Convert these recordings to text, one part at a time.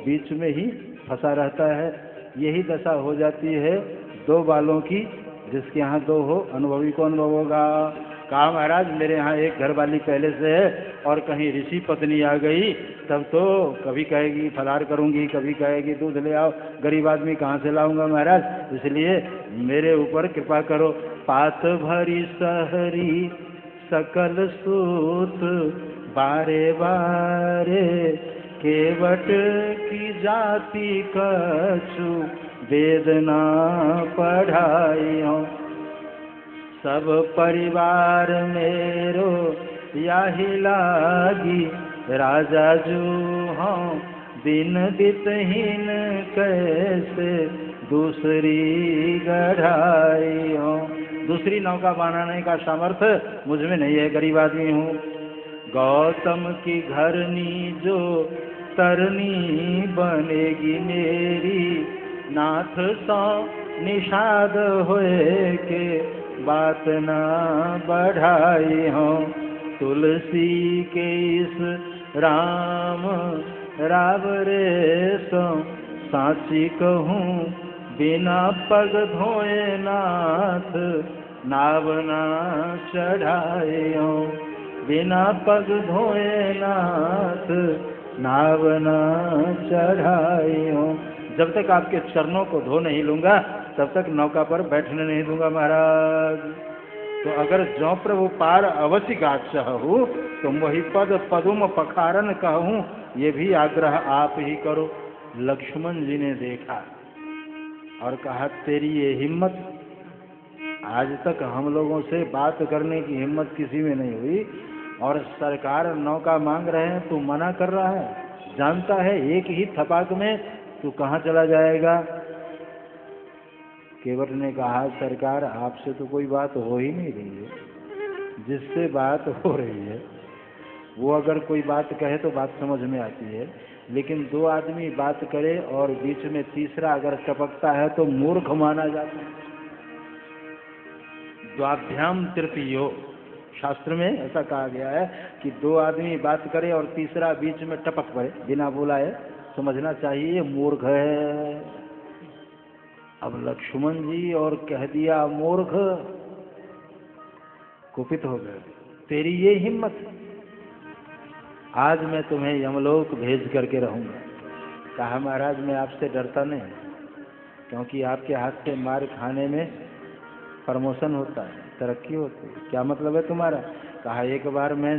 बीच में ही फंसा रहता है। यही दशा हो जाती है दो बालों की, जिसके यहाँ दो हो अनुभवी को अनुभव होगा। कहा महाराज मेरे यहाँ एक घरवाली पहले से है और कहीं ऋषि पत्नी आ गई तब तो कभी कहेगी फलार करूंगी, कभी कहेगी दूध ले आओ, गरीब आदमी कहाँ से लाऊंगा महाराज, इसलिए मेरे ऊपर कृपा करो। पात भरी सहरी सकल सूत बारे बारे, केवट की जाति कछु वेदना पढ़ाई हो। सब परिवार मेरो याही लागी, राजा जू हों दिन दितहीन कैसे दूसरी गढ़ाई हो। दूसरी नौका बनाने का सामर्थ्य मुझ में नहीं है, गरीब आदमी हूँ। गौतम की घरनी जो तरनी बनेगी मेरी, नाथ सौ निषाद होए के बात ना बढ़ाई हो। तुलसी के इस राम रावरे सो साची कहूँ, बिना पग धोए नाथ नावना चढ़ाए हो। बिना पग धोए नाथ नावना चढ़ाए हो। जब तक आपके चरणों को धो नहीं लूंगा तब तक नौका पर बैठने नहीं दूंगा महाराज। तो अगर जो प्रभु पार अवश्य गाछहु, तुम वही पद पदुम पखारन कहूँ, ये भी आग्रह आप ही करो। लक्ष्मण जी ने देखा और कहा तेरी ये हिम्मत, आज तक हम लोगों से बात करने की हिम्मत किसी में नहीं हुई और सरकार नौका मांग रहे हैं, तू मना कर रहा है। जानता है एक ही थपाक में तू कहाँ चला जाएगा। केवट ने कहा सरकार आपसे तो कोई बात हो ही नहीं रही है, जिससे बात हो रही है वो अगर कोई बात कहे तो बात समझ में आती है, लेकिन दो आदमी बात करे और बीच में तीसरा अगर टपकता है तो मूर्ख माना जाता है। द्वाभ्याम तृतीयो, शास्त्र में ऐसा कहा गया है कि दो आदमी बात करे और तीसरा बीच में टपक पड़े बिना बुलाए, समझना चाहिए मूर्ख है। अब लक्ष्मण जी और कह दिया मूर्ख, कुपित हो गए। तेरी ये हिम्मत, आज मैं तुम्हें यमलोक भेज करके रहूंगा। कहा महाराज मैं आपसे डरता नहीं, क्योंकि आपके हाथ से मार खाने में प्रमोशन होता है, तरक्की होती है। क्या मतलब है तुम्हारा? कहा एक बार मैं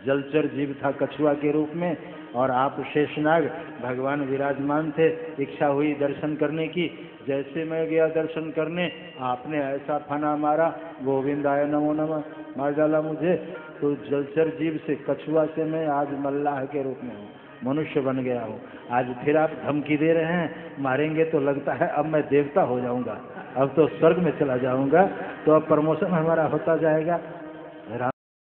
जलचर जीव था कछुआ के रूप में और आप शेषनाग भगवान विराजमान थे, इच्छा हुई दर्शन करने की। जैसे मैं गया दर्शन करने, आपने ऐसा फना मारा, गोविंदाय नमो नमः, मार डाला मुझे। तो जलचर जीव से, कछुआ से मैं आज मल्लाह के रूप में हूँ, मनुष्य बन गया हूँ। आज फिर आप धमकी दे रहे हैं, मारेंगे तो लगता है अब मैं देवता हो जाऊंगा, अब तो स्वर्ग में चला जाऊंगा, तो अब प्रमोशन हमारा होता जाएगा।